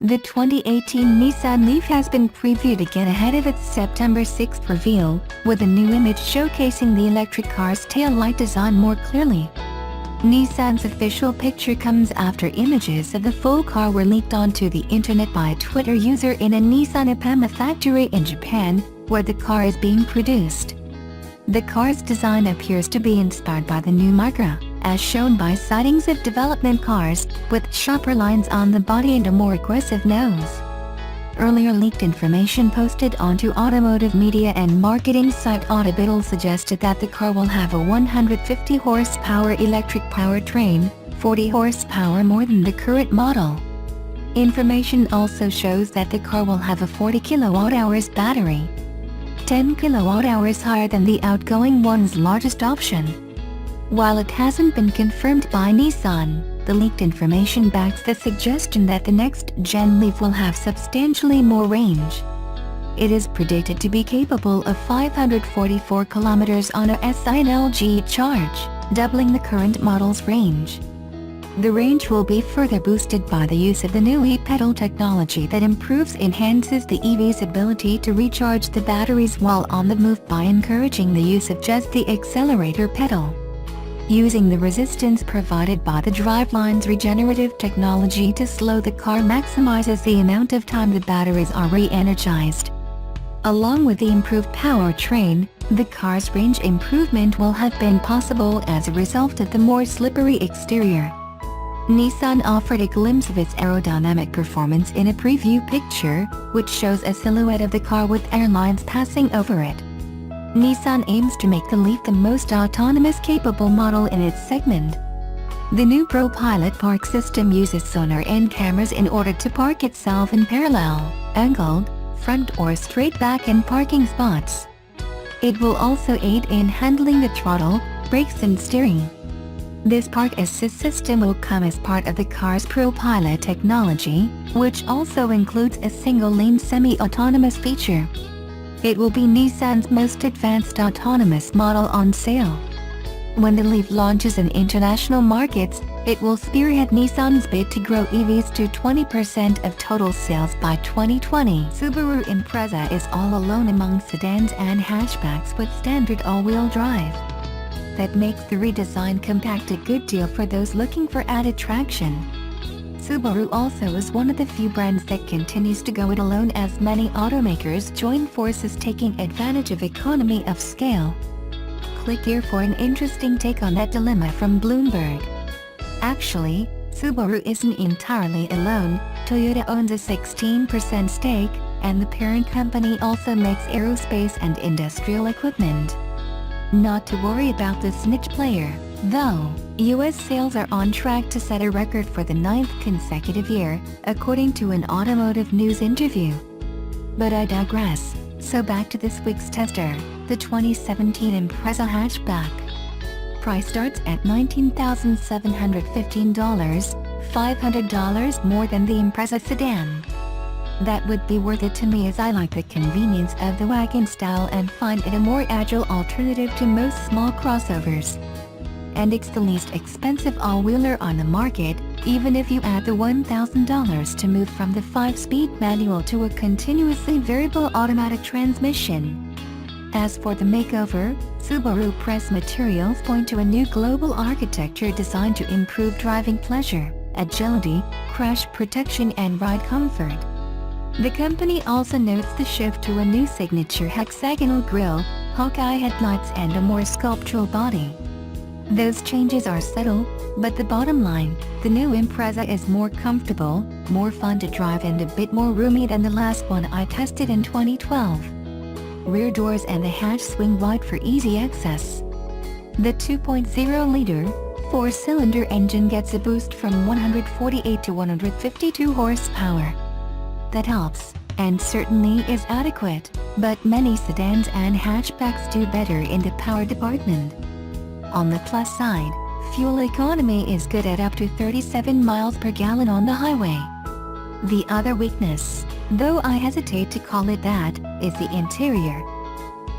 The 2018 Nissan Leaf has been previewed again ahead of its September 6 reveal, with a new image showcasing the electric car's taillight design more clearly. Nissan's official picture comes after images of the full car were leaked onto the internet by a Twitter user in a Nissan Ipama factory in Japan, where the car is being produced. The car's design appears to be inspired by the new Micra, as shown by sightings of development cars, with sharper lines on the body and a more aggressive nose. Earlier leaked information posted onto automotive media and marketing site Autobiddle suggested that the car will have a 150 horsepower electric powertrain, 40 horsepower more than the current model. Information also shows that the car will have a 40 kWh battery, 10 kWh higher than the outgoing one's largest option. While it hasn't been confirmed by Nissan, the leaked information backs the suggestion that the next-gen Leaf will have substantially more range. It is predicted to be capable of 544 km on a SINLG charge, doubling the current model's range. The range will be further boosted by the use of the new e-pedal technology that enhances the EV's ability to recharge the batteries while on the move by encouraging the use of just the accelerator pedal. Using the resistance provided by the driveline's regenerative technology to slow the car maximizes the amount of time the batteries are re-energized. Along with the improved powertrain, the car's range improvement will have been possible as a result of the more slippery exterior. Nissan offered a glimpse of its aerodynamic performance in a preview picture, which shows a silhouette of the car with airlines passing over it. Nissan aims to make the Leaf the most autonomous-capable model in its segment. The new ProPilot park system uses sonar and cameras in order to park itself in parallel, angled, front or straight back in parking spots. It will also aid in handling the throttle, brakes and steering. This park assist system will come as part of the car's ProPilot technology, which also includes a single-lane semi-autonomous feature. It will be Nissan's most advanced autonomous model on sale. When the Leaf launches in international markets, it will spearhead Nissan's bid to grow EVs to 20% of total sales by 2020. Subaru Impreza is all alone among sedans and hatchbacks with standard all-wheel drive. That makes the redesigned compact a good deal for those looking for added traction. Subaru also is one of the few brands that continues to go it alone as many automakers join forces taking advantage of economy of scale. Click here for an interesting take on that dilemma from Bloomberg. Actually, Subaru isn't entirely alone. Toyota owns a 16% stake, and the parent company also makes aerospace and industrial equipment. Not to worry about this niche player, though. U.S. sales are on track to set a record for the 9th consecutive year, according to an automotive news interview. But I digress, so back to this week's tester, the 2017 Impreza hatchback. Price starts at $19,715, $500 more than the Impreza sedan. That would be worth it to me as I like the convenience of the wagon style and find it a more agile alternative to most small crossovers. And it's the least expensive all-wheeler on the market, even if you add the $1,000 to move from the 5-speed manual to a continuously variable automatic transmission. As for the makeover, Subaru press materials point to a new global architecture designed to improve driving pleasure, agility, crash protection and ride comfort. The company also notes the shift to a new signature hexagonal grille, Hawkeye headlights and a more sculptural body. Those changes are subtle, but the bottom line, the new Impreza is more comfortable, more fun to drive and a bit more roomy than the last one I tested in 2012. Rear doors and the hatch swing wide for easy access. The 2.0-liter, 4-cylinder engine gets a boost from 148 to 152 horsepower. That helps, and certainly is adequate, but many sedans and hatchbacks do better in the power department. On the plus side, fuel economy is good at up to 37 miles per gallon on the highway. The other weakness, though I hesitate to call it that, is the interior.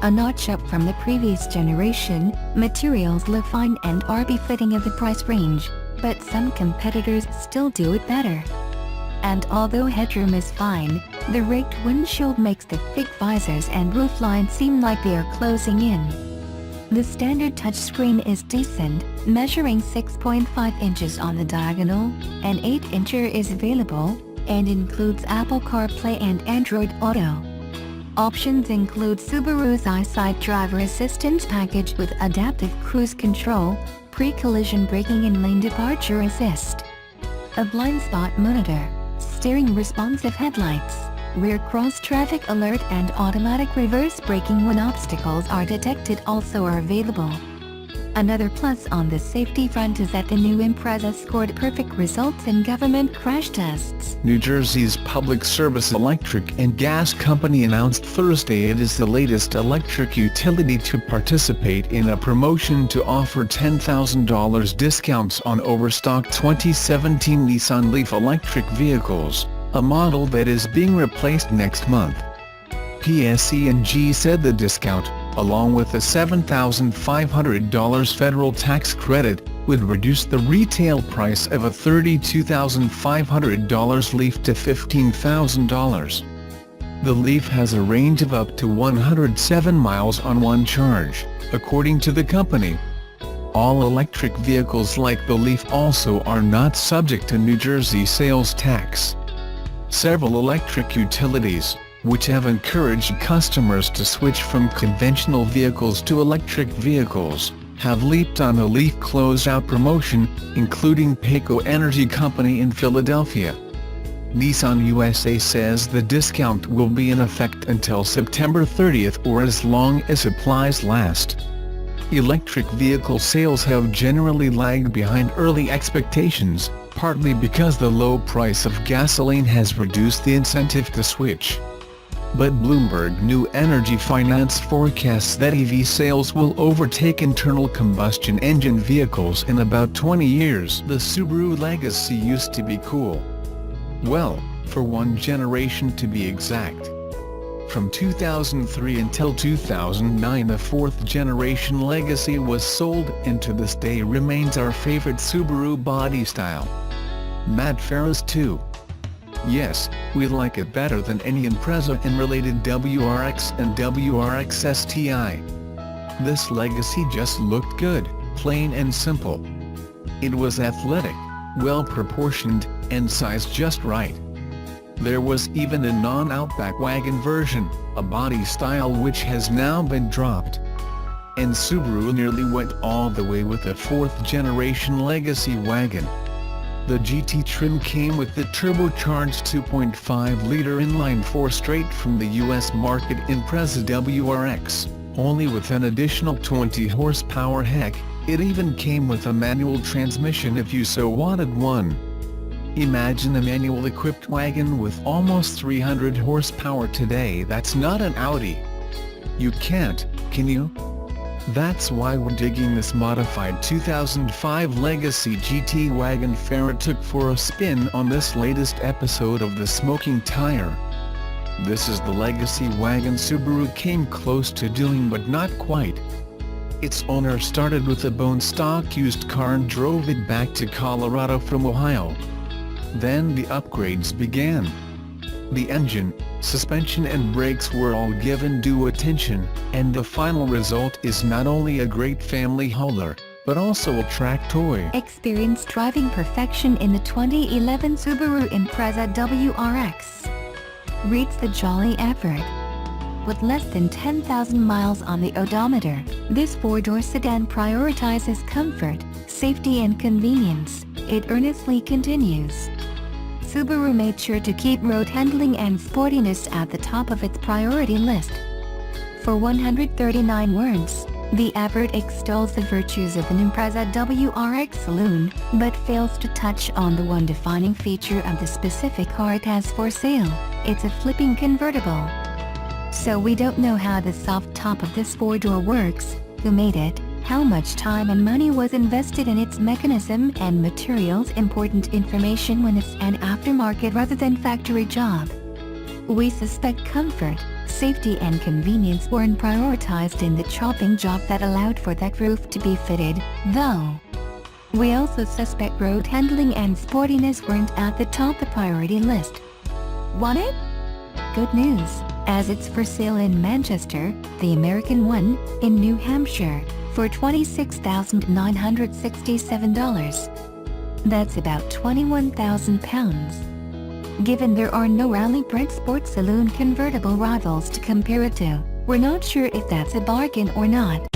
A notch up from the previous generation, materials look fine and are befitting of the price range, but some competitors still do it better. and although headroom is fine, the raked windshield makes the thick visors and roofline seem like they are closing in. The standard touchscreen is decent, measuring 6.5 inches on the diagonal, an 8-incher is available, and includes Apple CarPlay and Android Auto. Options include Subaru's EyeSight driver assistance package with adaptive cruise control, pre-collision braking and lane departure assist, a blind spot monitor, steering responsive headlights, rear cross-traffic alert and automatic reverse braking when obstacles are detected also are available. Another plus on the safety front is that the new Impreza scored perfect results in government crash tests. New Jersey's Public Service Electric and Gas Company announced Thursday it is the latest electric utility to participate in a promotion to offer $10,000 discounts on overstock 2017 Nissan Leaf electric vehicles, a model that is being replaced next month. PSEG said the discount, along with a $7,500 federal tax credit, would reduce the retail price of a $32,500 Leaf to $15,000. The Leaf has a range of up to 107 miles on one charge, according to the company. All electric vehicles like the Leaf also are not subject to New Jersey sales tax. Several electric utilities, which have encouraged customers to switch from conventional vehicles to electric vehicles, have leaped on a Leaf closeout promotion, including Payco Energy Company in Philadelphia. Nissan USA says the discount will be in effect until September 30th or as long as supplies last. Electric vehicle sales have generally lagged behind early expectations, partly because the low price of gasoline has reduced the incentive to switch. But Bloomberg New Energy Finance forecasts that EV sales will overtake internal combustion engine vehicles in about 20 years. The Subaru Legacy used to be cool. Well, for one generation to be exact. From 2003 until 2009 the fourth-generation Legacy was sold and to this day remains our favorite Subaru body style. Matt Ferris too. Yes, we like it better than any Impreza and related WRX and WRX STI. This Legacy just looked good, plain and simple. It was athletic, well-proportioned, and sized just right. There was even a non-Outback wagon version, a body style which has now been dropped. And Subaru nearly went all the way with a fourth-generation Legacy wagon. The GT trim came with the turbocharged 2.5-liter inline-4 straight from the US market Impreza WRX, only with an additional 20 horsepower. Heck, it even came with a manual transmission if you so wanted one. Imagine a manual-equipped wagon with almost 300 horsepower today. That's not an Audi. You can't, can you? That's why we're digging this modified 2005 Legacy GT wagon. Farah took for a spin on this latest episode of The Smoking Tire. This is the Legacy wagon Subaru came close to doing but not quite. Its owner started with a bone stock used car and drove it back to Colorado from Ohio. Then the upgrades began. The engine, suspension and brakes were all given due attention, and the final result is not only a great family hauler, but also a track toy. Experience driving perfection in the 2011 Subaru Impreza WRX. Reads the jolly effort. With less than 10,000 miles on the odometer, this four-door sedan prioritizes comfort, safety and convenience, it earnestly continues. Subaru made sure to keep road handling and sportiness at the top of its priority list. For 139 words, the effort extols the virtues of an Impreza WRX saloon, but fails to touch on the one defining feature of the specific car it has for sale: it's a flipping convertible. So we don't know how the soft top of this four-door works, who made it, how much time and money was invested in its mechanism and materials. Important information when it's an aftermarket rather than factory job. We suspect comfort, safety and convenience weren't prioritized in the chopping job that allowed for that roof to be fitted, though. We also suspect road handling and sportiness weren't at the top the priority list. Want it? Good news, as it's for sale in Manchester, the American one, in New Hampshire, for $26,967. That's about £21,000. Given there are no rally-bred sports saloon convertible rivals to compare it to, we're not sure if that's a bargain or not.